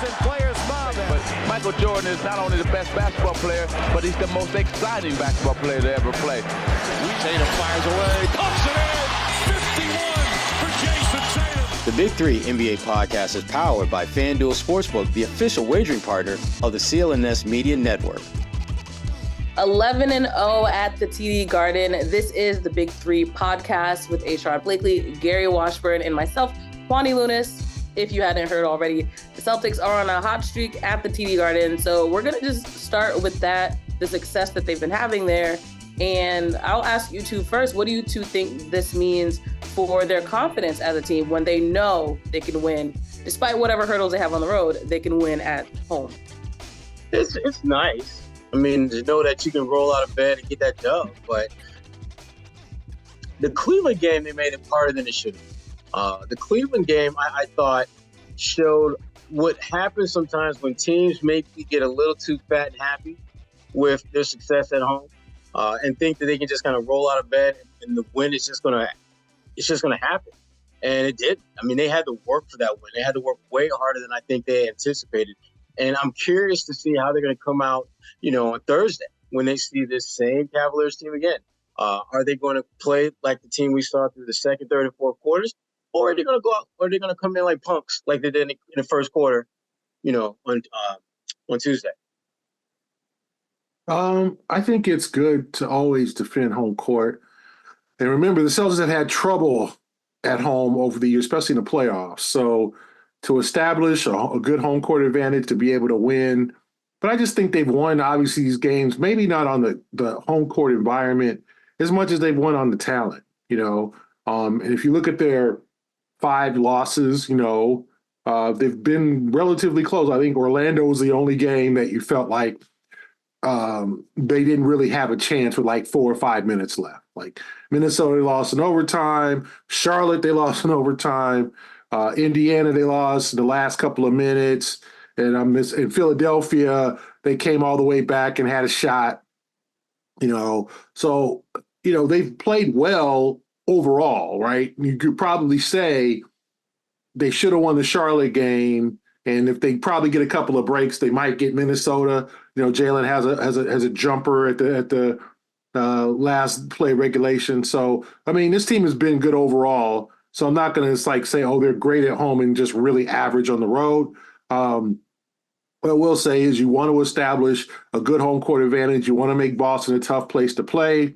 and players mobbing. But Michael Jordan is not only the best basketball player, but he's the most exciting basketball player to ever play. Tatum fires away, pumps it in, 51 for Jason Tatum. The Big Three NBA podcast is powered by FanDuel Sportsbook, the official wagering partner of the CLNS Media Network. 11-0 at the TD Garden. This is the Big Three podcast with Sherrod Blakely, Gary Washburn, and myself, Kwani Lunis. If you hadn't heard already, the Celtics are on a hot streak at the TD Garden. So we're going to just start with that, the success that they've been having there. And I'll ask you two first, what do you two think this means for their confidence as a team when they know they can win, despite whatever hurdles they have on the road, they can win at home? It's nice. I mean, to know that you can roll out of bed and get that dub. But the Cleveland game, they made it harder than it should have. The Cleveland game, I thought, showed what happens sometimes when teams maybe get a little too fat and happy with their success at home and think that they can just kind of roll out of bed and the win is just gonna happen. And it did. I mean, they had to work for that win. They had to work way harder than I think they anticipated. And I'm curious to see how they're going to come out, on Thursday when they see this same Cavaliers team again. Are they going to play like the team we saw through the second, third, and fourth quarters? Or are they going to go out, or are they going to come in like punks like they did in the first quarter, on Tuesday? I think it's good to always defend home court. And remember, the Celtics have had trouble at home over the years, especially in the playoffs. So to establish a good home court advantage, to be able to win. But I just think they've won, obviously, these games, maybe not on the home court environment as much as they've won on the talent, And if you look at their 5 losses, they've been relatively close. I think Orlando was the only game that you felt like they didn't really have a chance with like 4 or 5 minutes left. Like Minnesota, they lost in overtime. Charlotte, they lost in overtime. Indiana, they lost the last couple of minutes. And in Philadelphia, they came all the way back and had a shot. So, they've played well overall, right? You could probably say they should have won the Charlotte game. And if they probably get a couple of breaks, they might get Minnesota. Jalen has a jumper at the last play regulation. So, I mean, this team has been good overall. So I'm not going to say, oh, they're great at home and just really average on the road. What I will say is you want to establish a good home court advantage. You want to make Boston a tough place to play,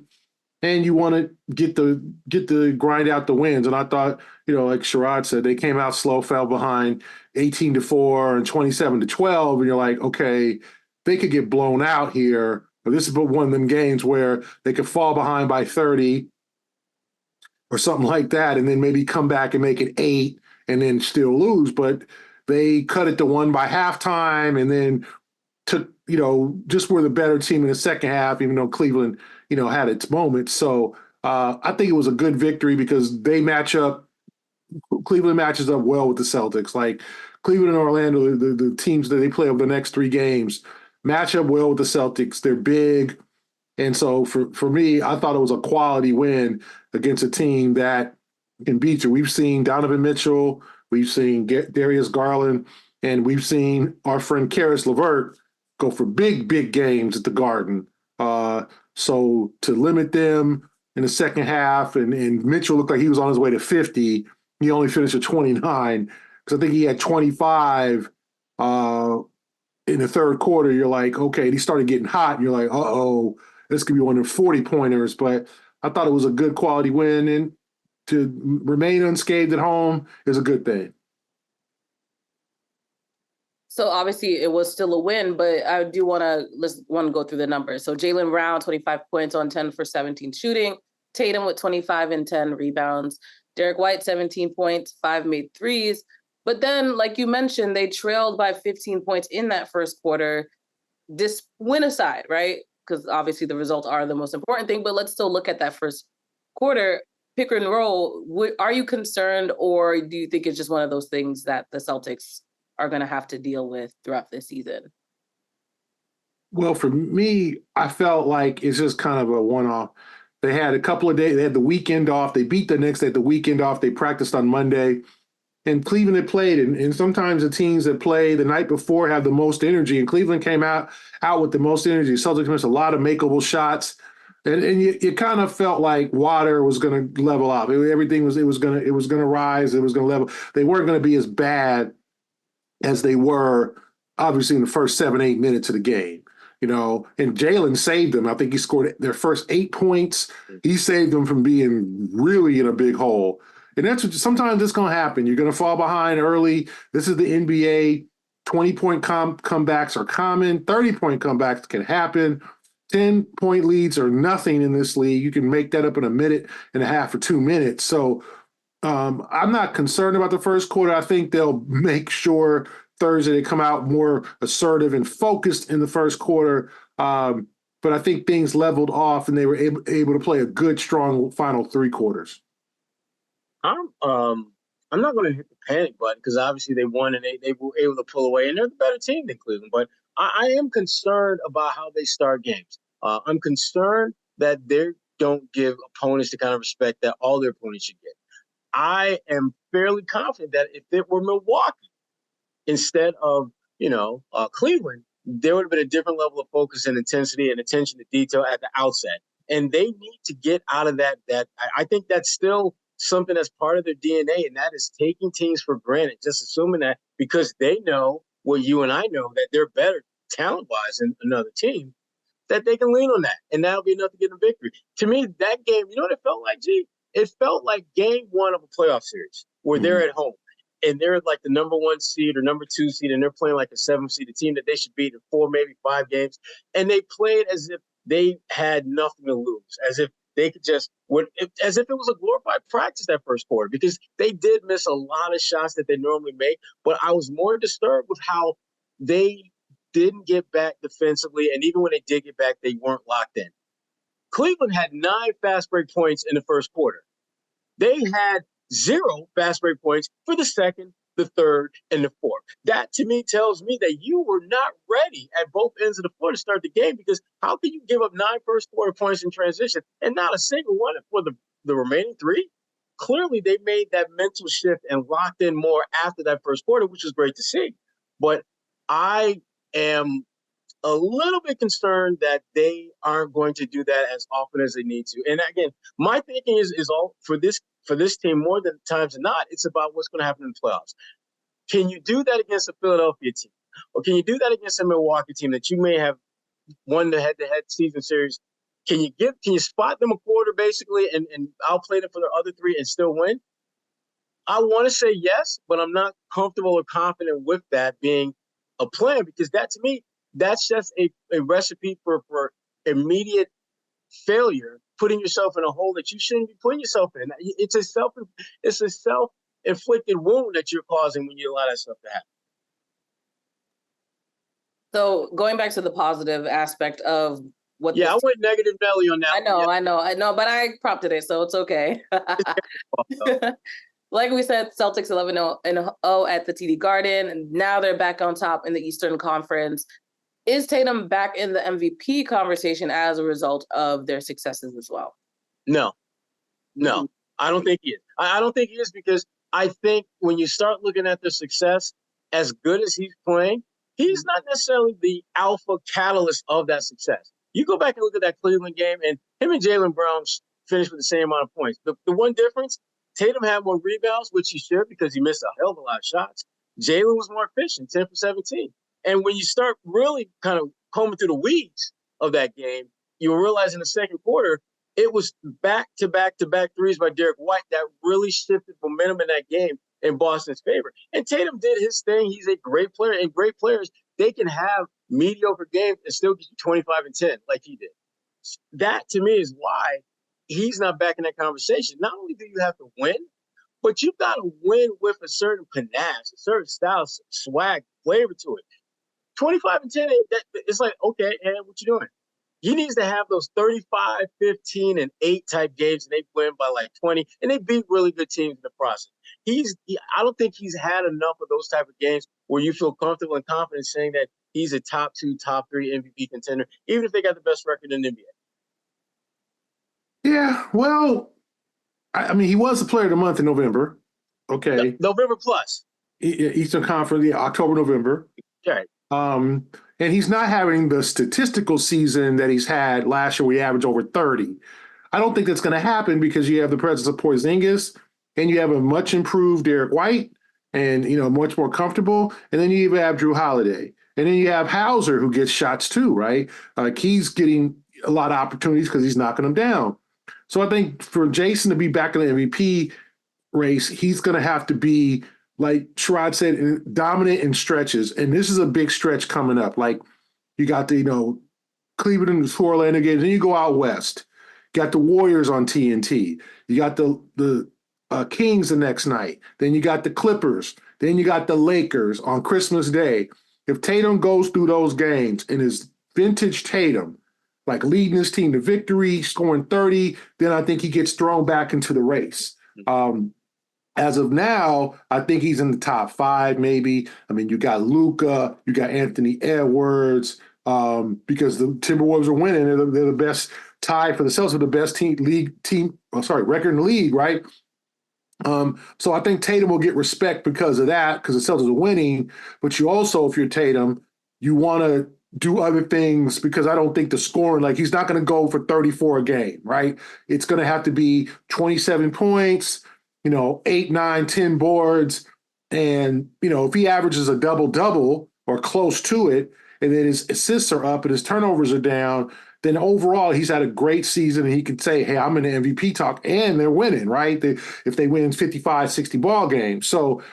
and you want to get the grind out the wins. And I thought, like Sherrod said, they came out slow, fell behind 18-4 and 27-12, and you're like, okay, they could get blown out here. But this is one of them games where they could fall behind by 30 or something like that, and then maybe come back and make it 8 and then still lose. But they cut it to 1 by halftime and then took, just were the better team in the second half, even though Cleveland, had its moments. So I think it was a good victory because Cleveland matches up well with the Celtics. Like Cleveland and Orlando, the teams that they play over the next 3 games, match up well with the Celtics. They're big. And so for me, I thought it was a quality win against a team that can beat you. We've seen Donovan Mitchell, we've seen Darius Garland, and we've seen our friend Karis LeVert go for big, big games at the Garden. So to limit them in the second half, and Mitchell looked like he was on his way to 50, he only finished at 29, because I think he had 25 in the third quarter. You're like, okay, he started getting hot, and you're like, uh-oh, this could be one of the 40-pointers. But I thought it was a good quality win, and to remain unscathed at home is a good thing. So obviously it was still a win, but I do want to go through the numbers. So Jaylen Brown, 25 points on 10 for 17 shooting. Tatum with 25 and 10 rebounds. Derrick White, 17 points, 5 made threes. But then, like you mentioned, they trailed by 15 points in that first quarter. This win aside, right? Because obviously the results are the most important thing, but let's still look at that first quarter. Pick and roll. Are you concerned, or do you think it's just one of those things that the Celtics are going to have to deal with throughout this season? Well, for me, I felt like it's just kind of a one-off. They had a couple of days. They had the weekend off. They beat the Knicks. They had the weekend off. They practiced on Monday. and Cleveland had played, and sometimes the teams that play the night before have the most energy, and Cleveland came out with the most energy. Celtics missed a lot of makeable shots, and you kind of felt like water was going to level up. Everything was going to rise. It was going to level. They weren't going to be as bad as they were, obviously, in the first 7-8 minutes of the game. And Jalen saved them. I think he scored their first 8 points. He saved them from being really in a big hole. And sometimes it's going to happen. You're going to fall behind early. This is the NBA. 20-point comebacks are common. 30-point comebacks can happen. 10-point leads are nothing in this league. You can make that up in a minute and a half or 2 minutes. So I'm not concerned about the first quarter. I think they'll make sure Thursday they come out more assertive and focused in the first quarter. But I think things leveled off and they were able to play a good, strong final 3 quarters. I'm not going to hit the panic button because obviously they won and they were able to pull away, and they're the better team than Cleveland. But I am concerned about how they start games. I'm concerned that they don't give opponents the kind of respect that all their opponents should get. I am fairly confident that if it were Milwaukee instead of Cleveland, there would have been a different level of focus and intensity and attention to detail at the outset. And they need to get out of that. I think that's still something that's part of their DNA, and that is taking teams for granted, just assuming that because they know what you and I know, that they're better talent-wise than another team, that they can lean on that, and that'll be enough to get a victory. To me, that game, you know what it felt like, G? It felt like game 1 of a playoff series where they're at home, and they're like the number 1 seed or number 2 seed, and they're playing like a 7th seed, a team that they should beat in 4, maybe 5 games, and they played as if they had nothing to lose, as if they could as if it was a glorified practice that first quarter, because they did miss a lot of shots that they normally make. But I was more disturbed with how they didn't get back defensively. And even when they did get back, they weren't locked in. Cleveland had 9 fast break points in the first quarter. They had 0 fast break points for the second, the third, and the fourth. That to me tells me that you were not ready at both ends of the floor to start the game, because how can you give up 9 first quarter points in transition and not a single one for the remaining 3? Clearly, they made that mental shift and locked in more after that first quarter, which was great to see. But I am a little bit concerned that they aren't going to do that as often as they need to. And again, my thinking is all for this team, more than times than not, it's about what's going to happen in the playoffs. Can you do that against a Philadelphia team? Or can you do that against a Milwaukee team that you may have won the head-to-head season series? Can you spot them a quarter basically and outplay them for their other 3 and still win? I want to say yes, but I'm not comfortable or confident with that being a plan, because that to me, that's just a recipe for immediate failure, putting yourself in a hole that you shouldn't be putting yourself in. It's a self-inflicted wound that you're causing when you allow that stuff to happen. So going back to the positive aspect of what. Yeah, I went negative Nelly on that. I know, but I prompted it, so it's okay. Like we said, Celtics 11-0 at the TD Garden, and now they're back on top in the Eastern Conference. Is Tatum back in the MVP conversation as a result of their successes as well? No, I don't think he is. I don't think he is, because I think when you start looking at their success, as good as he's playing, he's not necessarily the alpha catalyst of that success. You go back and look at that Cleveland game, and him and Jaylen Brown finished with the same amount of points. The one difference, Tatum had more rebounds, which he should, because he missed a hell of a lot of shots. Jaylen was more efficient, 10 for 17. And when you start really kind of combing through the weeds of that game, you realize in the second quarter, it was back-to-back threes by Derrick White that really shifted momentum in that game in Boston's favor. And Tatum did his thing. He's a great player, and great players, they can have mediocre games and still get you 25 and 10 like he did. That, to me, is why he's not back in that conversation. Not only do you have to win, but you've got to win with a certain panache, a certain style, swag, flavor to it. 25 and 10, it's like, okay, and what you doing? He needs to have those 35, 15, and 8 type games, and they win by like 20, and they beat really good teams in the process. I don't think he's had enough of those type of games where you feel comfortable and confident saying that he's a top 2, top 3 MVP contender, even if they got the best record in the NBA. Yeah, well, I mean, he was the player of the month in November. Okay. November plus. Eastern Conference, yeah, October, November. Okay. And he's not having the statistical season that he's had last year where he averaged over 30. I don't think that's going to happen because you have the presence of Porzingis and you have a much improved Derrick White and, much more comfortable. And then you even have Drew Holiday. And then you have Hauser who gets shots too, right? He's getting a lot of opportunities because he's knocking them down. So I think for Jason to be back in the MVP race, he's going to have to be, like Sherrod said, dominant in stretches. And this is a big stretch coming up. Like you got the, Cleveland and the Orlando games. Then you go out west. You got the Warriors on TNT. You got the Kings the next night. Then you got the Clippers. Then you got the Lakers on Christmas Day. If Tatum goes through those games and is vintage Tatum, like leading his team to victory, scoring 30, then I think he gets thrown back into the race. As of now, I think he's in the top 5, maybe. I mean, you got Luka, you got Anthony Edwards, because the Timberwolves are winning. They're the best tie for the Celtics, the best record in the league, right? So I think Tatum will get respect because of that, because the Celtics are winning. But you also, if you're Tatum, you want to do other things because I don't think the scoring, like he's not going to go for 34 a game, right? It's going to have to be 27 points, 8, 9, 10 boards. And, if he averages a double-double or close to it, and then his assists are up and his turnovers are down, then overall he's had a great season and he can say, hey, I'm in the MVP talk, and they're winning, right? If they win 55, 60 ball games. So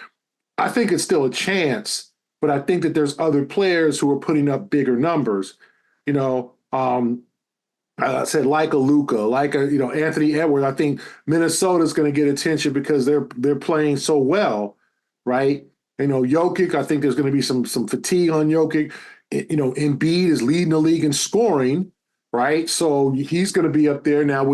I think it's still a chance, but I think that there's other players who are putting up bigger numbers. I said like a Luka, like a Anthony Edwards. I think Minnesota's going to get attention because they're playing so well, right? Jokic. I think there's going to be some fatigue on Jokic. Embiid is leading the league in scoring, right? So he's going to be up there now.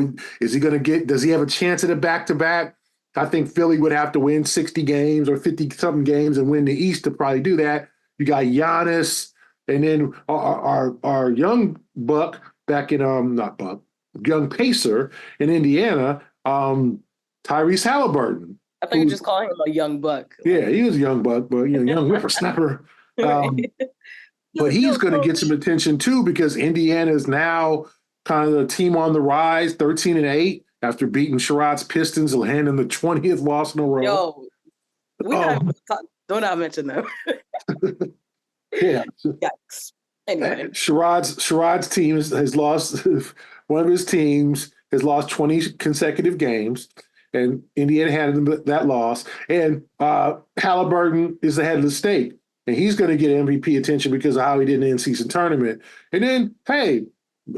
Does he have a chance at a back-to-back? I think Philly would have to win 60 games or 50-something games and win the East to probably do that. You got Giannis, and then our young buck back in young pacer in Indiana, Tyrese Halliburton. I thought you were just calling him a young buck. Yeah, he was a young buck, but young whippersnapper. But he's going to get some attention too because Indiana is now kind of the team on the rise, 13-8 after beating Sherrod's Pistons and landing the 20th loss in a row. Yo, do not mention them. Yeah. Yikes. Anyway. Sherrod's team has lost, one of his teams has lost 20 consecutive games, and Indiana had that loss. And Halliburton is the head of the state, and he's going to get MVP attention because of how he did in the in-season tournament. And then, hey,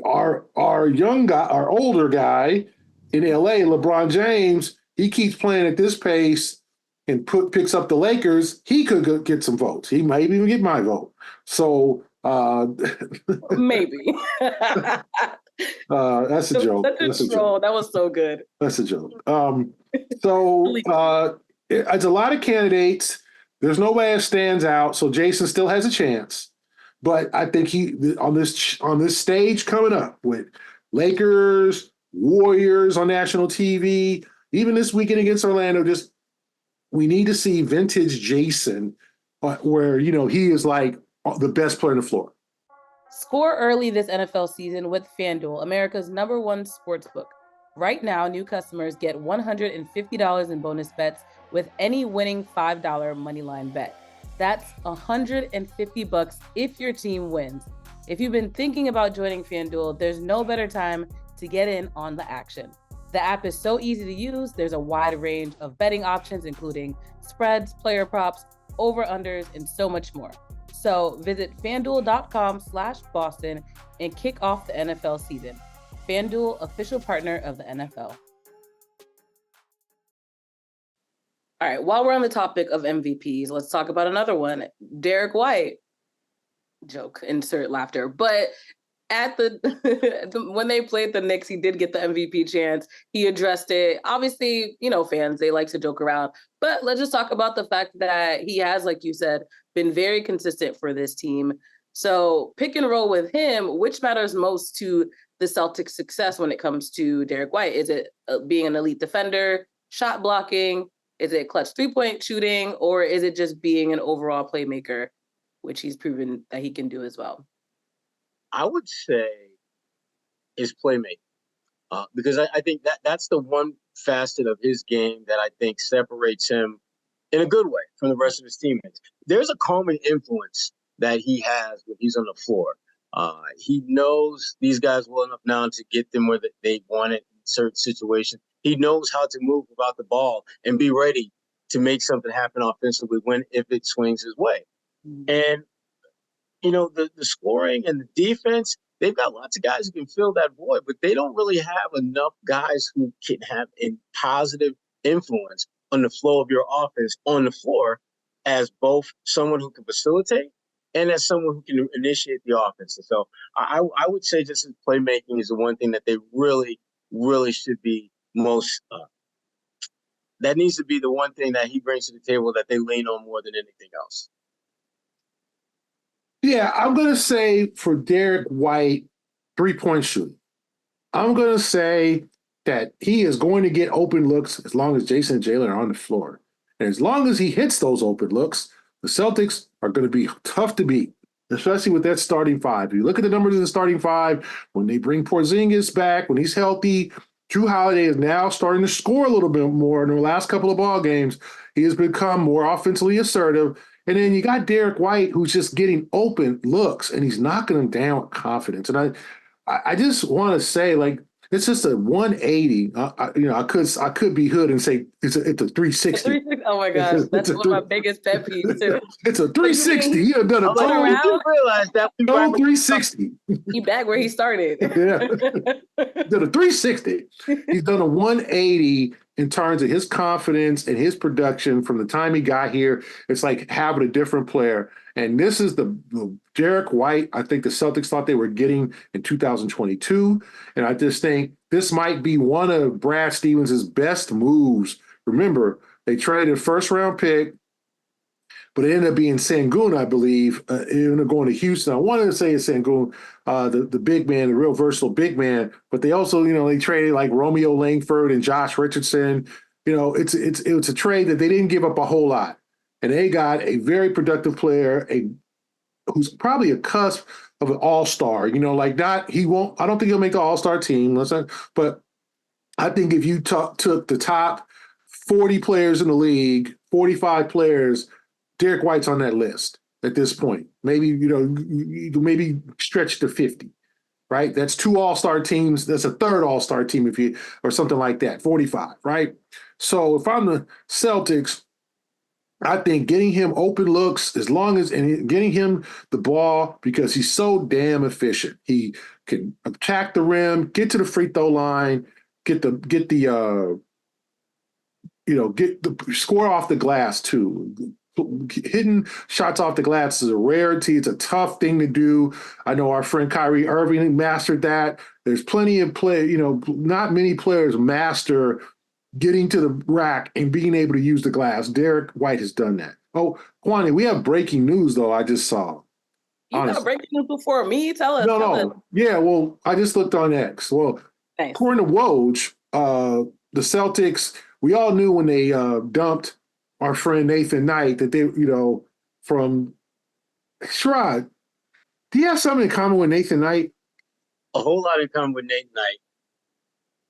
our young guy, our older guy in LA, LeBron James, he keeps playing at this pace and picks up the Lakers. He could get some votes. He might even get my vote. So maybe. That's a joke. That's a troll. That was so good. That's a joke. It's a lot of candidates. There's nobody that stands out. So Jason still has a chance. But I think he on this stage coming up with Lakers, Warriors on national TV, even this weekend against Orlando, we need to see vintage Jason where, he is like the best player on the floor. Score early this NFL season with FanDuel, America's #1 sportsbook. Right now, new customers get $150 in bonus bets with any winning $5 moneyline bet. That's $150 if your team wins. If you've been thinking about joining FanDuel, there's no better time to get in on the action. The app is so easy to use. There's a wide range of betting options, including spreads, player props, over-unders, and so much more. So visit FanDuel.com/Boston and kick off the NFL season. FanDuel, official partner of the NFL. All right, while we're on the topic of MVPs, let's talk about another one. Derrick White. Joke, insert laughter. But at when they played the Knicks, he did get the MVP chance. He addressed it. Obviously, fans, they like to joke around. But let's just talk about the fact that he has, like you said, been very consistent for this team. So pick and roll with him. Which matters most to the Celtics' success when it comes to Derrick White? Is it being an elite defender, shot blocking, Is it clutch 3-point shooting, or is it just being an overall playmaker, which he's proven that he can do as well? I would say is playmaking. Because I think that's the one facet of his game that I think separates him in a good way from the rest of his teammates. There's a calming influence that he has when he's on the floor. He knows these guys well enough now to get them where they want it in certain situations. He knows how to move without the ball and be ready to make something happen offensively if it swings his way. And, the scoring and the defense, they've got lots of guys who can fill that void, but they don't really have enough guys who can have a positive influence on the flow of your offense on the floor as both someone who can facilitate and as someone who can initiate the offense. And so I would say just his playmaking is the one thing that they really, really should be most that needs to be the one thing that he brings to the table that they lean on more than anything else. Yeah, I'm going to say for Derrick White, 3-point shooting. I'm going to say that he is going to get open looks as long as Jason and Jalen are on the floor. And as long as he hits those open looks, the Celtics are going to be tough to beat, especially with that starting five. If you look at the numbers of the starting five, when they bring Porzingis back, when he's healthy, Jrue Holiday is now starting to score a little bit more in the last couple of ball games. He has become more offensively assertive. And then you got Derrick White, who's just getting open looks, and he's knocking them down with confidence. And I just want to say, like, it's just a 180. I could be hood and say it's a 360. Oh my gosh, that's one of my biggest pet peeves too. It's a 360. You have done a total realize that 360. He back where he started. Yeah, did a 360. He's done a 180 in terms of his confidence and his production from the time he got here. It's like having a different player. And this is the Derrick White I think the Celtics thought they were getting in 2022. And I just think this might be one of Brad Stevens' best moves. Remember, they traded a first-round pick, but it ended up being Sengun, I believe. It ended up going to Houston. I wanted to say it's Sengun, the big man, the real versatile big man. But they also, they traded like Romeo Langford and Josh Richardson. It's a trade that they didn't give up a whole lot. And they got a very productive player, who's probably a cusp of an all-star. I don't think he'll make the all-star team, but I think if you took the top 40 players in the league, 45 players, Derrick White's on that list at this point. Maybe, maybe stretch to 50, right? That's 2 all-star teams. That's a 3rd all-star team or something like that, 45, right? So if I'm the Celtics, I think getting him open looks and getting him the ball because he's so damn efficient. He can attack the rim, get to the free throw line, get the score off the glass too. Hitting shots off the glass is a rarity. It's a tough thing to do. I know our friend Kyrie Irving mastered that. There's plenty of not many players master getting to the rack and being able to use the glass. Derrick White has done that. Oh, Kwani, we have breaking news, though, I just saw. You got breaking news before me? Tell us. No. Yeah, well, I just looked on X. Well, nice. According to Woj, the Celtics, we all knew when they dumped our friend Nathan Knight that they, from Sherrod, do you have something in common with Nathan Knight? A whole lot in common with Nathan Knight.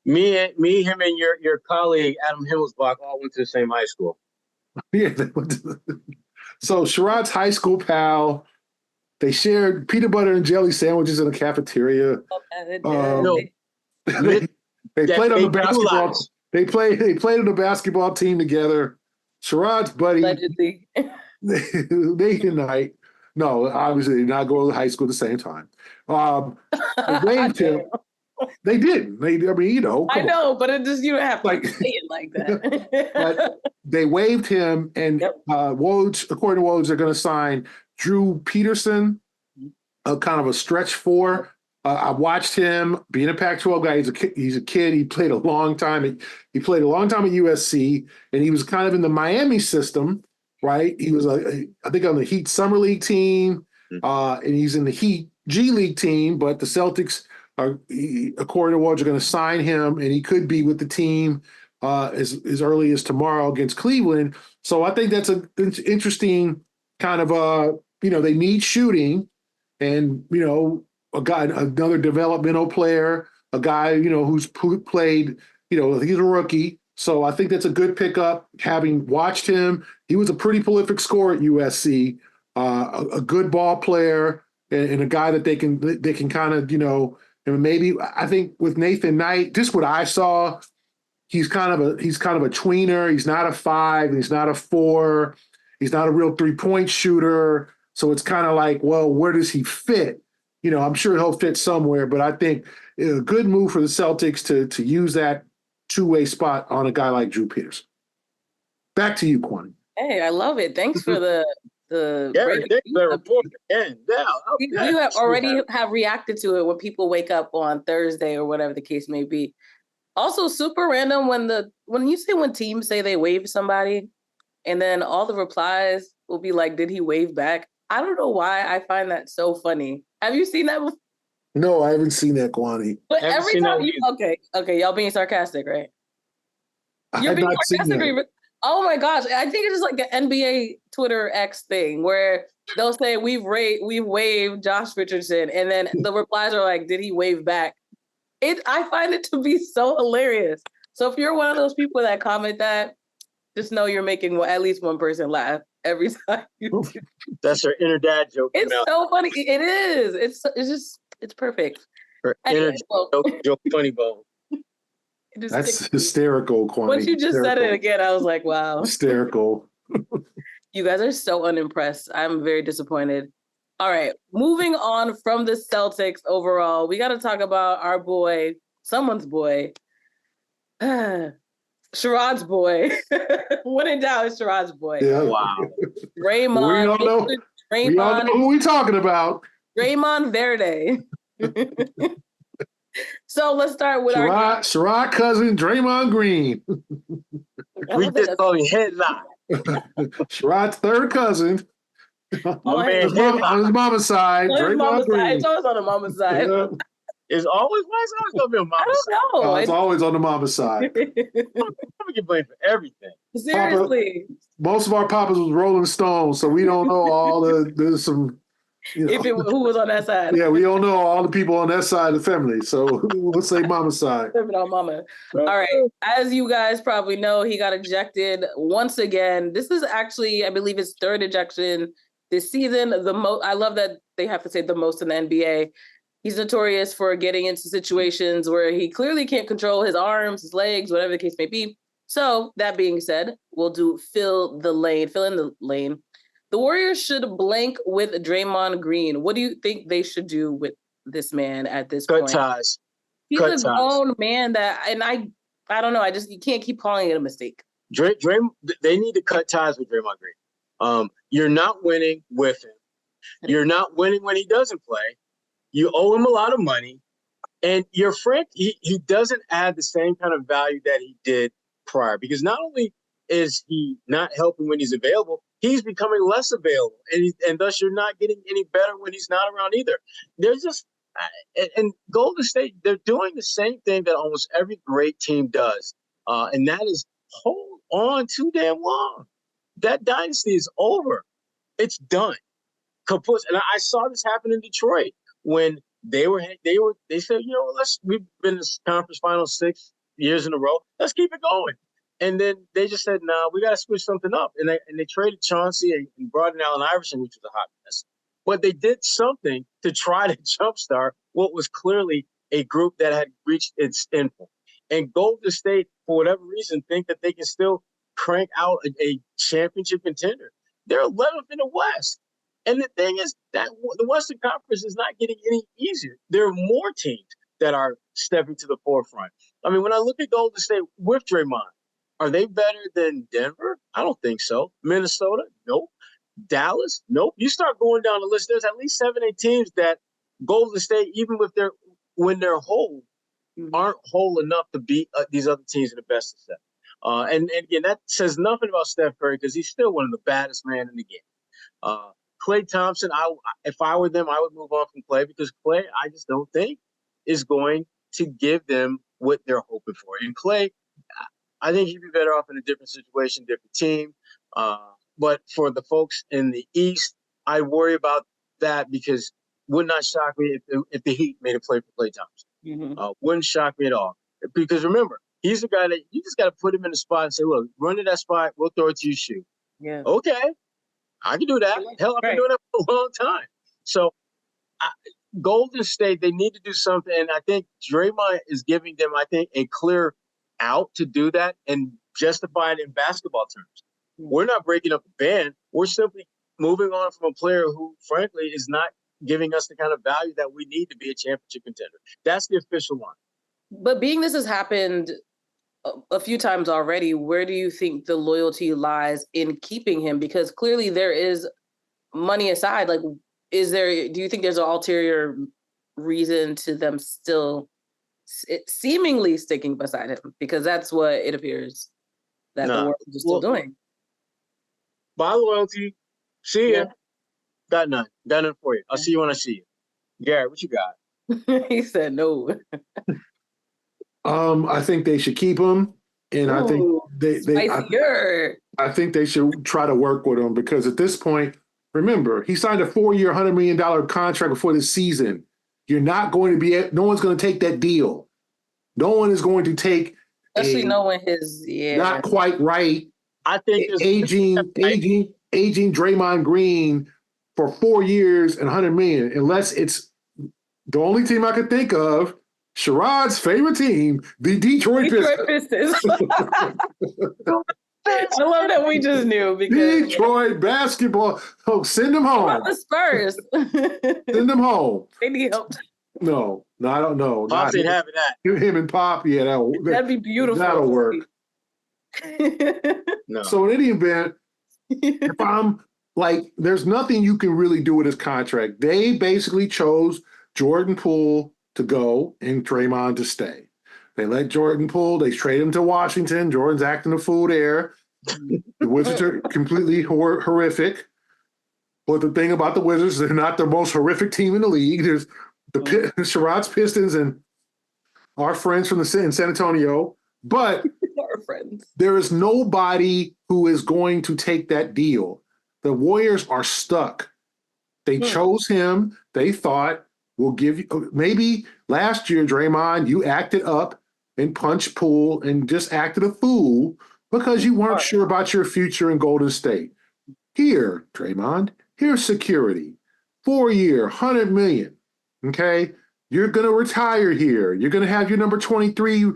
Me, him, and your colleague Adam Himmelsbach all went to the same high school. Yeah. So Sherrod's high school pal. They shared peanut butter and jelly sandwiches in a cafeteria. They played on the basketball. They played on the basketball team together. Sherrod's buddy, allegedly, Nathan Knight. No, obviously they did not go to high school at the same time. They waived him. They didn't. I know, but it just, you don't have to say it like that. But they waived him, and Woj, according to Woj, they're going to sign Drew Peterson, a kind of a stretch 4. I watched him being a Pac-12 guy. He's a kid. He played a long time. He played a long time at USC, and he was kind of in the Miami system, right? He was, I think, on the Heat Summer League team, and he's in the Heat G League team. But the Celtics, according to Woj, are going to sign him, and he could be with the team as early as tomorrow against Cleveland. So I think that's an interesting kind of they need shooting, and another developmental player, a guy who's played, he's a rookie. So I think that's a good pickup. Having watched him, he was a pretty prolific scorer at USC, a good ball player, and a guy that they can kind of and maybe I think with Nathan Knight, just what I saw, he's kind of a tweener. He's not a 5, he's not a 4, he's not a real 3-point shooter. So it's kind of like, well, where does he fit? I'm sure he'll fit somewhere, but I think a good move for the Celtics to use that two-way spot on a guy like Drew Peterson. Back to you, Kwani. Hey, I love it. Thanks for the report again. You have already have reacted to it when people wake up on Thursday or whatever the case may be. Also, super random when teams say they waive somebody, and then all the replies will be like, "Did he wave back?" I don't know why I find that so funny. Have you seen that before? No, I haven't seen that, Kwani. But every time okay, y'all being sarcastic, right? You're being sarcastic. Oh my gosh, I think it's like an NBA Twitter X thing where they'll say we've waived Josh Richardson, and then the replies are like, "Did he wave back?" I find it to be so hilarious. So if you're one of those people that comment that, just know you're making at least one person laugh every time you do. That's her inner dad joke. It's so funny. It is. It's perfect. Her inner joke funny bone. That's hysterical, Kwani. Once you just said it again, I was like, wow. Hysterical. You guys are so unimpressed. I'm very disappointed. All right, moving on from the Celtics overall, we got to talk about our boy, someone's boy, Sherrod's boy. When in doubt, it's Sherrod's boy. Yeah. Wow. Draymond. We all know who we talking about. Draymond Verde. So let's start with Sherrod cousin, Draymond Green. We just call him headlock. Sherrod's third cousin. On his mama's side. Draymond Green. It's always on the mama's side. Yeah. It's always going to be on mama's side. I don't know. It's always on the mama's side. I'm get blamed for everything. Seriously. Most of our papas was Rolling Stones, so we don't know there's some. Who was on that side? Yeah, we don't know all the people on that side of the family. So let's say mama's side. On mama. All right. As you guys probably know, he got ejected once again. This is actually, I believe, his third ejection this season. I love that they have to say the most in the NBA. He's notorious for getting into situations where he clearly can't control his arms, his legs, whatever the case may be. So that being said, we'll do fill in the lane. The Warriors should blank with Draymond Green. What do you think they should do with this man at this point? Cut ties. He's a grown man I don't know. You can't keep calling it a mistake. They need to cut ties with Draymond Green. You're not winning with him. You're not winning when he doesn't play. You owe him a lot of money. And your friend, he doesn't add the same kind of value that he did prior, because not only is he not helping when he's available, he's becoming less available, and thus you're not getting any better when he's not around either. There's just and Golden State, they're doing the same thing that almost every great team does, and that is hold on too damn long. That dynasty is over. It's done. And I saw this happen in Detroit when they said, we've been in this conference final 6 years in a row. Let's keep it going. And then they just said, "No, we got to switch something up." And they traded Chauncey and brought in Allen Iverson, which was a hot mess. But they did something to try to jumpstart what was clearly a group that had reached its endpoint. And Golden State, for whatever reason, think that they can still crank out a championship contender. They're 11th in the West. And the thing is that the Western Conference is not getting any easier. There are more teams that are stepping to the forefront. I mean, when I look at Golden State with Draymond, are they better than Denver? I don't think so. Minnesota? Nope. Dallas? Nope. You start going down the list, there's at least 7-8 teams that Golden State, even with when they're whole, aren't whole enough to beat these other teams in the best of seven. And again, that says nothing about Steph Curry, because he's still one of the baddest men in the game. Klay Thompson, if I were them, I would move on from Klay, because Klay, I just don't think is going to give them what they're hoping for. And Klay, I think he'd be better off in a different situation, different team. But for the folks in the East, I worry about that because would not shock me if the Heat made a play for play times. Wouldn't shock me at all. Because remember, he's the guy that you just got to put him in the spot and say, look, run to that spot, we'll throw it to you, shoot. Yeah. Okay, I can do that. Hell, I've been doing that for a long time. So Golden State, they need to do something. And I think Draymond is giving them, I think, a clear out to do that and justify it in basketball terms. We're not breaking up the band. We're simply moving on from a player who, frankly, is not giving us the kind of value that we need to be a championship contender. That's the official line. But being this has happened a few times already, where do you think the loyalty lies in keeping him? Because clearly there is money aside. Like, do you think there's an ulterior reason to them still seemingly sticking beside him? Because that's what it appears that the Warriors are still doing. Buy loyalty. See ya. Got none. Got none for you. I'll see you when I see you. Garrett, what you got? He said no. I think they should keep him, and I think I think they should try to work with him because at this point, remember, he signed a 4-year, $100 million contract before the season. You're not going to be. No one's going to take that deal. No one is going to take. Especially knowing his not quite right. I think aging Draymond Green for 4 years and $100 million, unless it's the only team I could think of. Sherrod's favorite team, the Detroit Pistons. I love that we just knew because Detroit basketball. Oh, send them home. What about the Spurs? Send them home. They need help. No, I don't know. Pops ain't having that. Him and Pop, that'd be beautiful. That'll work. No. So in any event, if I'm like, there's nothing you can really do with his contract. They basically chose Jordan Poole to go and Draymond to stay. They let Jordan Poole, they trade him to Washington. Jordan's acting a fool there. The Wizards are completely horrific. But the thing about the Wizards, they're not the most horrific team in the league. There's the Sherrod's Pistons and our friends from in San Antonio. But our friends. There is nobody who is going to take that deal. The Warriors are stuck. They chose him. They thought, we'll give you, maybe last year, Draymond, you acted up and punched Poole and just acted a fool because you weren't sure about your future in Golden State. Here, Draymond, here's security. 4-year, $100 million. Okay? You're going to retire here. You're going to have your number 23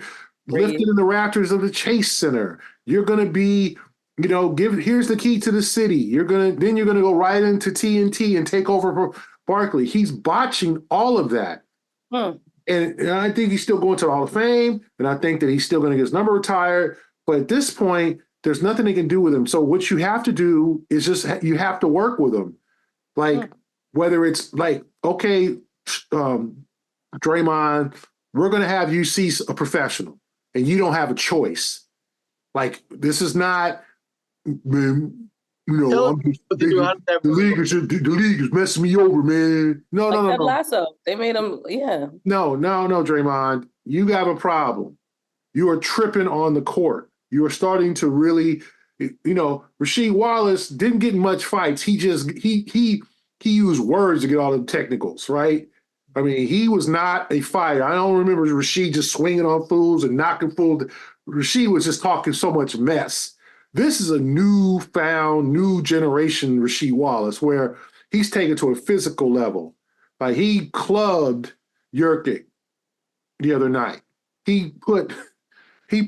lifted in the rafters of the Chase Center. You're going to be, here's the key to the city. You're going to go right into TNT and take over for Barkley. He's botching all of that. And I think he's still going to the Hall of Fame, and I think that he's still going to get his number retired. But at this point, there's nothing they can do with him. So what you have to do is you have to work with him. Like, whether it's like, okay, Draymond, we're going to have you see a professional, and you don't have a choice. Like, this is not, the league is messing me over, man. No. Lasso. They made him, No, Draymond. You have a problem. You are tripping on the court. You are starting to really, Rasheed Wallace didn't get in much fights. He used words to get all the technicals, right? I mean, he was not a fighter. I don't remember Rasheed just swinging on fools and knocking fools. Rasheed was just talking so much mess. This is a new generation Rasheed Wallace, where he's taken to a physical level. Like, he clubbed NURKIC the other night. He put Rudy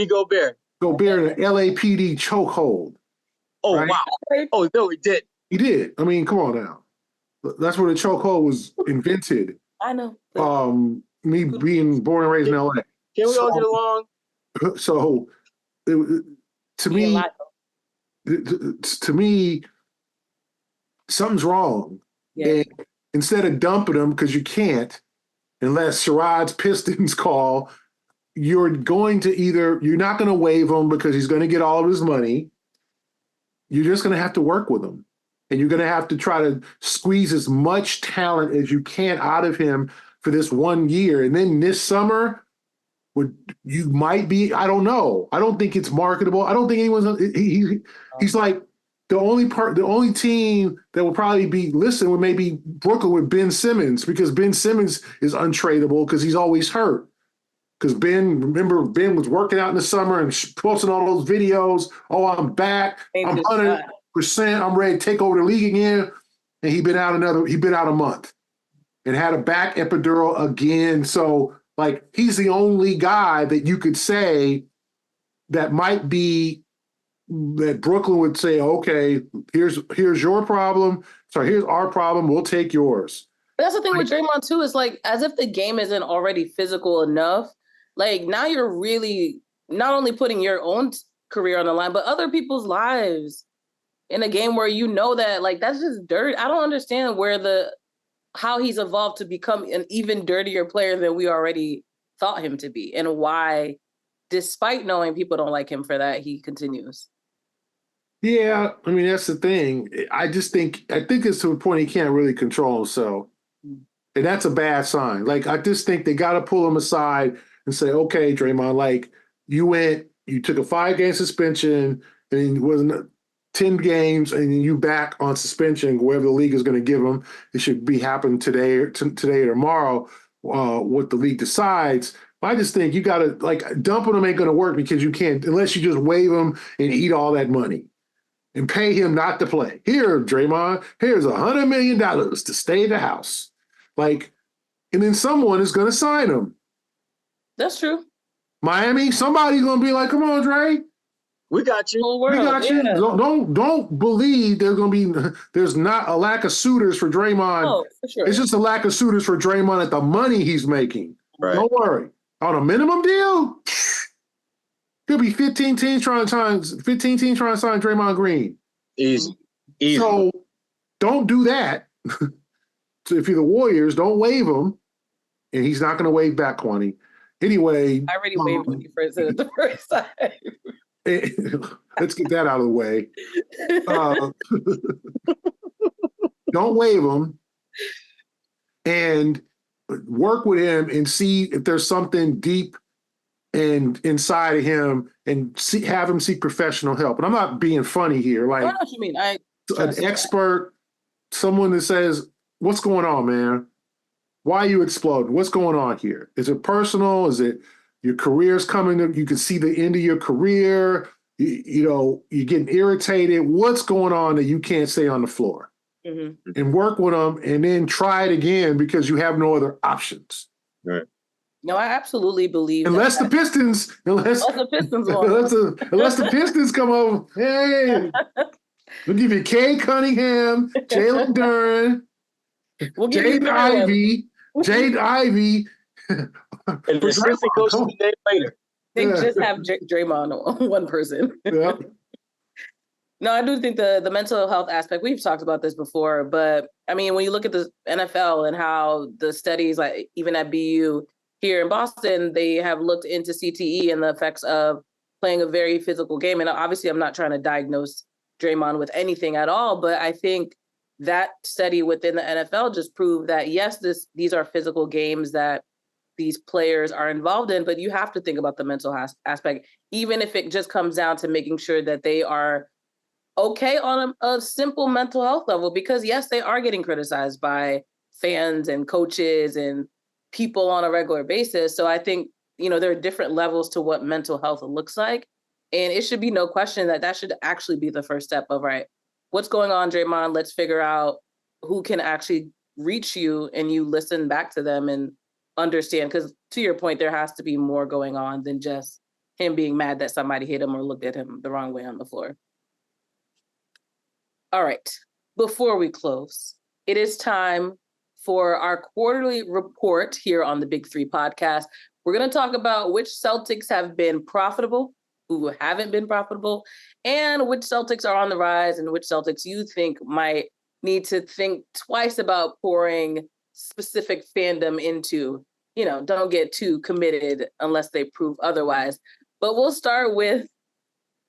Gobert in an LAPD chokehold. Oh, right? Wow. Oh, no, he did. He did. I mean, come on now. That's where the chokehold was invented. I know. Me being born and raised in LA. Can we all get along? So, to me, something's wrong. Yeah. And instead of dumping him, because you can't, unless Sherrod's Pistons call, you're not going to waive him because he's going to get all of his money. You're just going to have to work with him. And you're going to have to try to squeeze as much talent as you can out of him for this 1 year. And then this summer, you might be. I don't know. I don't think it's marketable. I don't think he's like the only team that will probably be listed would maybe Brooklyn with Ben Simmons, because Ben Simmons is untradeable because he's always hurt. Because Ben was working out in the summer and posting all those videos. Oh, I'm back. I'm 100%. I'm ready to take over the league again. And he'd been out a month and had a back epidural again. So, like, he's the only guy that you could say that might be that Brooklyn would say, okay, here's your problem. So here's our problem. We'll take yours. But that's the thing with Draymond too, is like, as if the game isn't already physical enough. Like, now you're really not only putting your own career on the line, but other people's lives in a game where you know that, like, that's just dirt. I don't understand how he's evolved to become an even dirtier player than we already thought him to be, and why, despite knowing people don't like him for that, he continues. Yeah, I mean, that's the thing. I think it's to a point he can't really control himself. And that's a bad sign. Like, I just think they got to pull him aside and say, okay, Draymond, like, you took a 5-game suspension and it wasn't 10 games and you back on suspension, wherever the league is going to give him. It should be happening today or tomorrow, what the league decides. I just think you got to, like, dumping him ain't going to work, because you can't, unless you just waive him and eat all that money and pay him not to play. Here, Draymond, here's $100 million to stay in the house. Like, and then someone is going to sign him. That's true. Miami, somebody's going to be like, come on, Dre. We got you. We got you. Yeah. Don't believe there's not a lack of suitors for Draymond. Oh, for sure. It's just a lack of suitors for Draymond at the money he's making. Right. Don't worry. On a minimum deal, could be 15 teams trying to sign Draymond Green. Easy. So don't do that. So if you're the Warriors, don't waive him, and he's not going to waive back, Kwani. Anyway, I already waived when you first said it the first time. Let's get that out of the way. Don't waive him, and work with him and see if there's something deep and inside of him, and have him seek professional help. And I'm not being funny here. Like, I know what you mean. An expert, someone that says, what's going on, man? Why are you exploding? What's going on here? Is it personal? Is it your career's coming? You can see the end of your career. You're getting irritated. What's going on that you can't stay on the floor? Mm-hmm. And work with them, and then try it again, because you have no other options. Right. No, I absolutely believe unless the Pistons come over. Hey, we'll give you Kay Cunningham, Jalen Duren, Jade Ivey. And the assistant coach is the name later. They just have Draymond, one person. Yeah. No, I do think the mental health aspect, we've talked about this before, but I mean, when you look at the NFL and how the studies, like even at BU here in Boston, they have looked into CTE and the effects of playing a very physical game. And obviously I'm not trying to diagnose Draymond with anything at all, but I think that study within the NFL just proved that, yes, these are physical games that these players are involved in, but you have to think about the mental aspect, even if it just comes down to making sure that they are okay on a simple mental health level, because yes, they are getting criticized by fans and coaches and people on a regular basis. So I think, there are different levels to what mental health looks like. And it should be no question that should actually be the first step of, right, what's going on, Draymond? Let's figure out who can actually reach you, and you listen back to them and understand. Because to your point, there has to be more going on than just him being mad that somebody hit him or looked at him the wrong way on the floor. All right, before we close, it is time for our quarterly report here on the Big Three podcast. We're going to talk about which Celtics have been profitable, who haven't been profitable, and which Celtics are on the rise, and which Celtics you think might need to think twice about pouring specific fandom into. Don't get too committed unless they prove otherwise. But we'll start with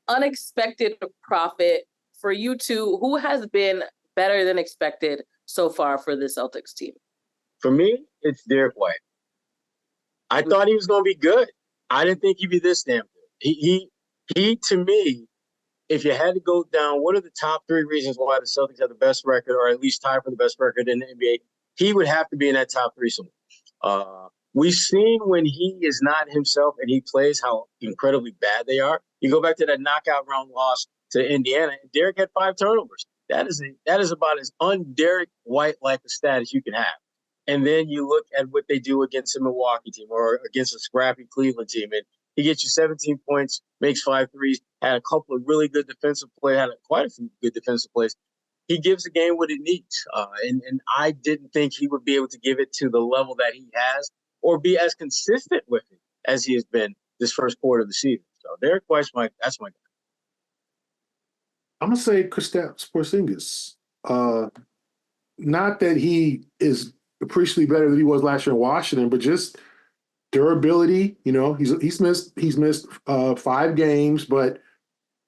unexpected profit. For you two, who has been better than expected so far for the Celtics team? For me, it's Derrick White. I thought he was going to be good. I didn't think he'd be this damn good. He to me, if you had to go down, what are the top 3 reasons why the Celtics have the best record, or at least tie for the best record in the NBA? He would have to be in that top 3 somewhere. We've seen when he is not himself and he plays how incredibly bad they are. You go back to that knockout round loss to Indiana, and Derrick had 5 turnovers. That is about as un-Derrick White-like a stat as you can have. And then you look at what they do against a Milwaukee team or against a scrappy Cleveland team, and he gets you 17 points, makes 5 threes, had a couple of really good defensive plays, quite a few good defensive plays. He gives the game what it needs. And I didn't think he would be able to give it to the level that he has or be as consistent with it as he has been this first quarter of the season. So Derrick White's that's my guy. I'm going to say Kristaps Porzingis. Not that he is appreciably better than he was last year in Washington, but just durability. You know, he's missed 5 games, but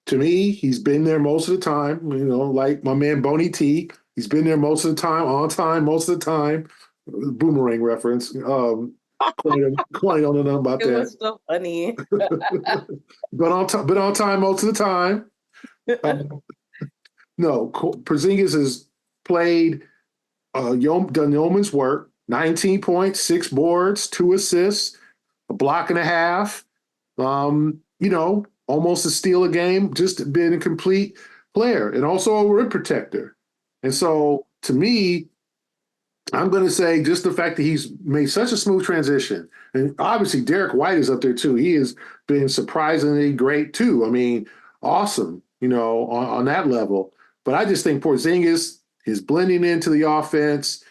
to me, he's been there most of the time. You know, like my man Boney T, he's been there most of the time, on time most of the time. Boomerang reference. Kwani don't know nothing about It that. was so funny. But on time most of the time. No, Porzingis has played, done yeoman's work. 19 points, 6 boards, 2 assists, a block and a half. You know, almost a steal a game, just been a complete player and also a rim protector. And so, to me, I'm going to say just the fact that he's made such a smooth transition. And obviously, Derrick White is up there, too. He has been surprisingly great, too. I mean, awesome, you know, on that level. But I just think Porzingis is blending into the offense.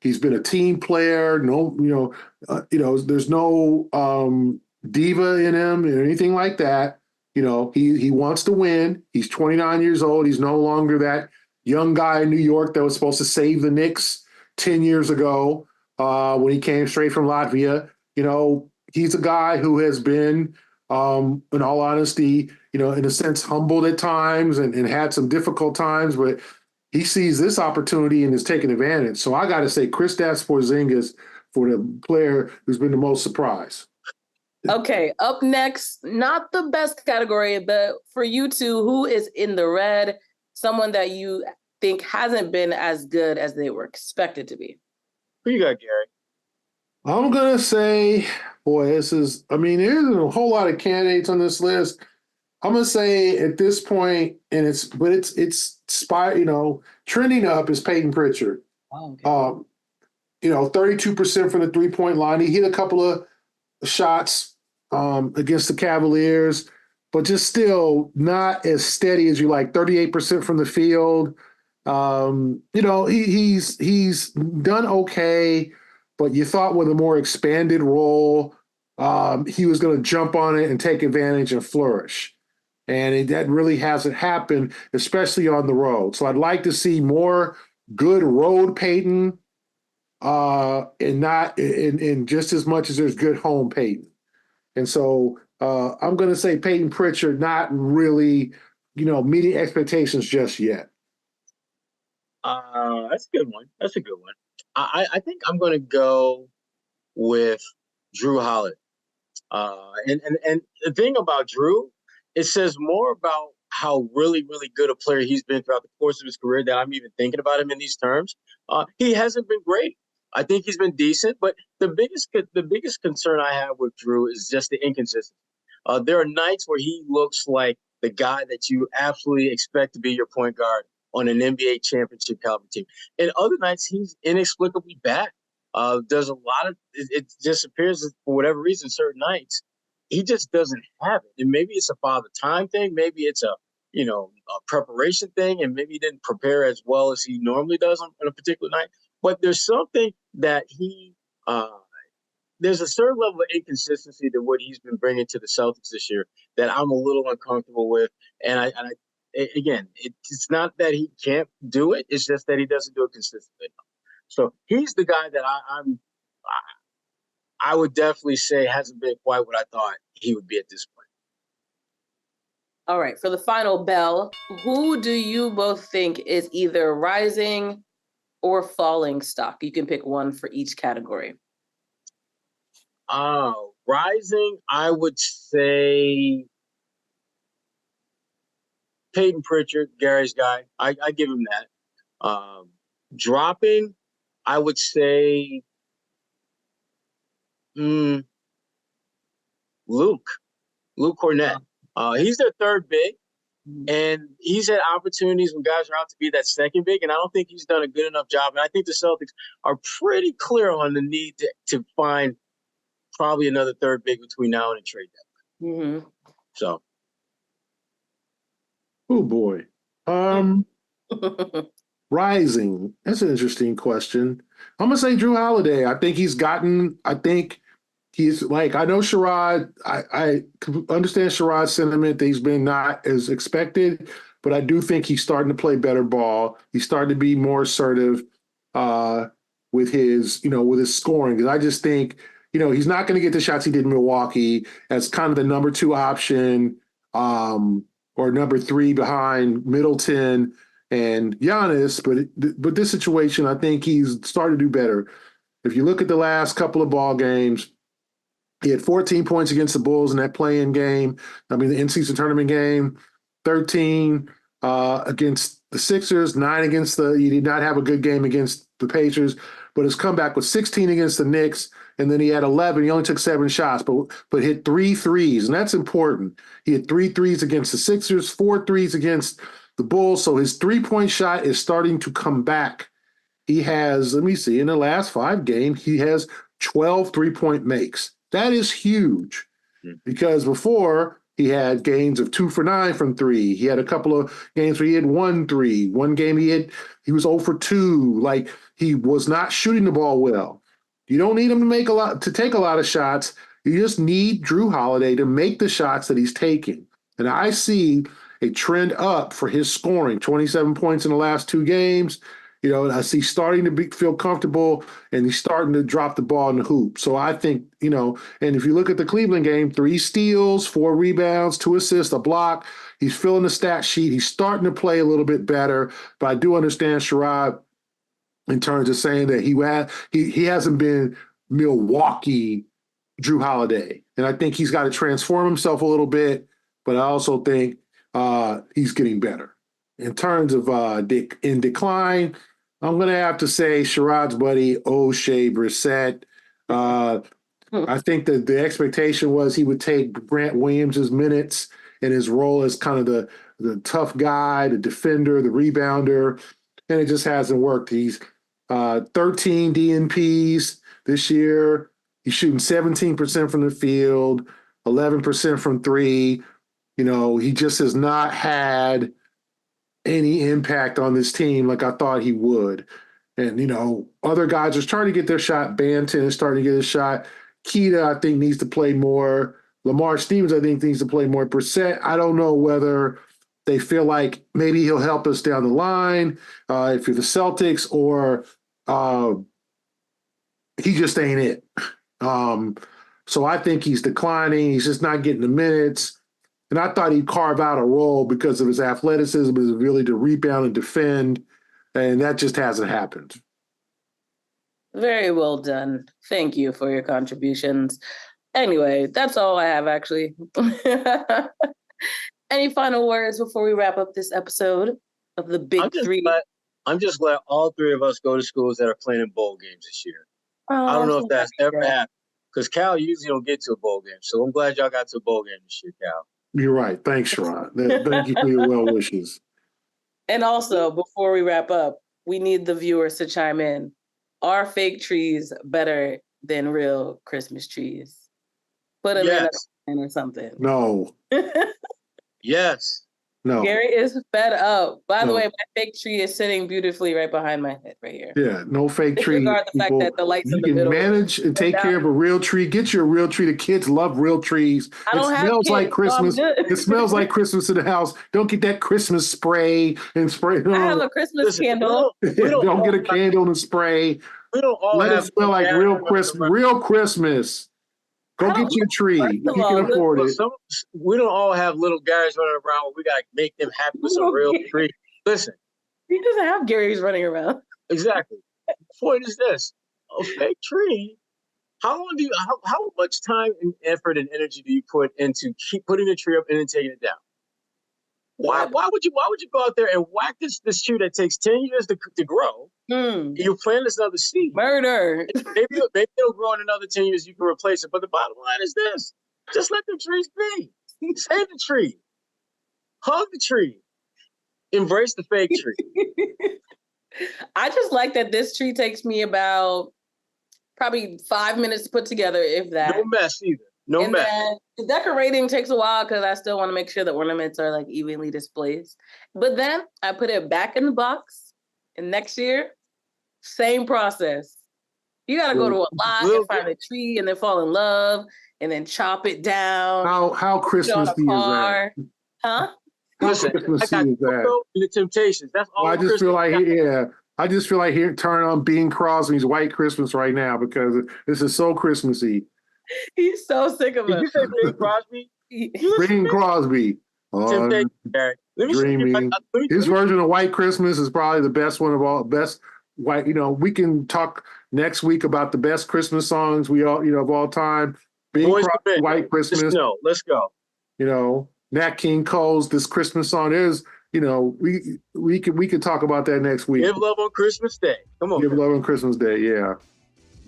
He's been a team player. There's no diva in him or anything like that. You know, he wants to win. He's 29 years old. He's no longer that young guy in New York that was supposed to save the Knicks 10 years ago when he came straight from Latvia. You know, he's a guy who has been, in all honesty, you know, in a sense, humbled at times and had some difficult times, but he sees this opportunity and is taking advantage. So I got to say Kristaps Porzingis for the player who's been the most surprised. Okay, up next, not the best category, but for you two, who is in the red? Someone that you think hasn't been as good as they were expected to be. Who you got, Gary? I'm going to say, there's a whole lot of candidates on this list. I'm going to say at this point, it's trending up is Peyton Pritchard. Oh, okay. 32% from the 3-point line. He hit a couple of shots against the Cavaliers, but just still not as steady as you like. 38% from the field. He's done okay, but you thought with a more expanded role, he was going to jump on it and take advantage and flourish. And that really hasn't happened, especially on the road. So I'd like to see more good road Peyton, and not in just as much as there's good home Peyton. And so I'm going to say Peyton Pritchard not really, meeting expectations just yet. That's a good one. I think I'm going to go with Drew Holiday. And the thing about Drew, it says more about how really, really good a player he's been throughout the course of his career that I'm even thinking about him in these terms. He hasn't been great. I think he's been decent, but the biggest concern I have with Drew is just the inconsistency. There are nights where he looks like the guy that you absolutely expect to be your point guard on an NBA championship caliber team. And other nights, he's inexplicably bad. There's a lot of it just appears that for whatever reason, certain nights, he just doesn't have it. And maybe it's a father time thing. Maybe it's a preparation thing. And maybe he didn't prepare as well as he normally does on a particular night. But there's something that there's a certain level of inconsistency to what he's been bringing to the Celtics this year that I'm a little uncomfortable with. And again, it's not that he can't do it. It's just that he doesn't do it consistently. So he's the guy that I would definitely say hasn't been quite what I thought he would be at this point. All right, for the final bell, who do you both think is either rising or falling stock? You can pick one for each category. Oh, Rising, I would say Peyton Pritchard, Gary's guy. I give him that. Dropping, I would say Luke Cornett. He's their third big, and he's had opportunities when guys are out to be that second big, and I don't think he's done a good enough job. And I think the Celtics are pretty clear on the need to find probably another third big between now and the trade deadline. Mm-hmm. So. Oh boy. Rising. That's an interesting question. I'm gonna say Drew Holiday. I think he's like, I know Sherrod, I understand Sherrod's sentiment that he's been not as expected, but I do think he's starting to play better ball. He's starting to be more assertive with his scoring. Because I just think, he's not going to get the shots he did in Milwaukee as kind of the number 2 option or number 3 behind Middleton and Giannis. But this situation, I think he's starting to do better. If you look at the last couple of ball games, he had 14 points against the Bulls in that play-in game. The in-season tournament game, 13 against the Sixers, 9 against he did not have a good game against the Pacers, but his comeback was 16 against the Knicks, and then he had 11. He only took 7 shots, but hit 3 threes, and that's important. He had 3 threes against the Sixers, 4 threes against the Bulls, so his three-point shot is starting to come back. He has, in the last 5 games, he has 12 three-point makes. That is huge because before he had games of 2 for 9 from 3. He had a couple of games where he had 1 3. One game he was 0 for 2. Like, he was not shooting the ball well. You don't need him to take a lot of shots. You just need Drew Holiday to make the shots that he's taking. And I see a trend up for his scoring, 27 points in the last 2 games. I see starting to feel comfortable, and he's starting to drop the ball in the hoop. So I think, and if you look at the Cleveland game, 3 steals, 4 rebounds, 2 assists, a block. He's filling the stat sheet. He's starting to play a little bit better. But I do understand Sherrod in terms of saying that he hasn't been Milwaukee Drew Holiday. And I think he's got to transform himself a little bit, but I also think he's getting better. In terms of in decline, I'm going to have to say Sherrod's buddy, O'Shea Brissett. I think that the expectation was he would take Grant Williams' minutes and his role as kind of the tough guy, the defender, the rebounder, and it just hasn't worked. He's 13 DNPs this year. He's shooting 17% from the field, 11% from 3. He just has not had any impact on this team like I thought he would. And, other guys are starting to get their shot. Banton is starting to get his shot. Keita, I think, needs to play more. Lamar Stevens, I think, needs to play more. Brissett, I don't know whether they feel like maybe he'll help us down the line if you're the Celtics, or he just ain't it. So I think he's declining. He's just not getting the minutes. And I thought he'd carve out a role because of his athleticism, his ability to rebound and defend, and that just hasn't happened. Very well done. Thank you for your contributions. Anyway, that's all I have, actually. Any final words before we wrap up this episode of the Big Three? I'm just glad all 3 of us go to schools that are playing in bowl games this year. I don't know if that's ever happened, because Cal usually don't get to a bowl game. So I'm glad y'all got to a bowl game this year, Cal. You're right. Thanks, Sherrod. Thank you for your well wishes. And also, before we wrap up, we need the viewers to chime in. Are fake trees better than real Christmas trees? Put them in or something. No. Yes. No. Gary is fed up. By the way, my fake tree is sitting beautifully right behind my head right here. Yeah, no fake tree. Disregard the fact that the light's in the middle. You can manage and take care of a real tree. Get your real tree. The kids love real trees. It smells like Christmas. It smells like Christmas in the house. Don't get that Christmas spray and spray. I have a Christmas candle. Don't get a candle and spray. We don't all let it smell like real Christmas. Real Christmas. Go get your tree. You can afford it. We don't all have little guys running around. We got to make them happy with some real tree. Listen. He doesn't have Gary's running around. Exactly. The point is this. A fake tree how much time and effort and energy do you put into keep putting the tree up and then taking it down? Why would you go out there and whack this tree that takes 10 years to grow? You plant this other seed. Murder. Maybe it'll grow in another 10 years, you can replace it. But the bottom line is this: just let the trees be. Save the tree. Hug the tree. Embrace the fake tree. I just like that this tree takes me about probably 5 minutes to put together, if that. No mess either. No mess. Then the decorating takes a while because I still want to make sure the ornaments are like evenly displaced. But then I put it back in the box, and next year, same process. You got to go to a lot and find a tree and then fall in love and then chop it down. How Christmassy is that? Huh? Listen, Christmassy I got is that? Coco and the Temptations. That's all. Well, I just feel like turn on Bing Crosby's White Christmas right now because this is so Christmassy. He's so sick of Did us. you say Bing Crosby? Bing Crosby. Temptations, Derrick. Let me Dreaming. His version of White Christmas is probably the best one of all. Best white. We can talk next week about the best Christmas songs of all time. Bing Crosby, White Christmas. No, let's go. Nat King Cole's This Christmas Song is. We could talk about that next week. Give love on Christmas Day. Come on. Give love on Christmas Day. Yeah.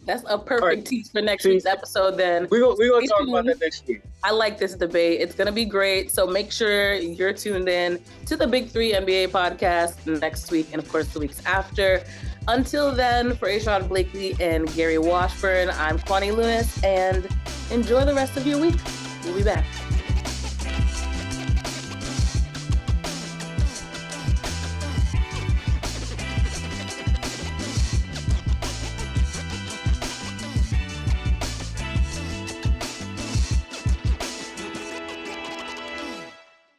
That's a perfect tease for next week's episode then. We're gonna talk about that next week. I like this debate. It's going to be great. So make sure you're tuned in to the Big 3 NBA podcast next week and, of course, the weeks after. Until then, for Sherrod Blakely and Gary Washburn, I'm Kwani Lunis, and enjoy the rest of your week. We'll be back.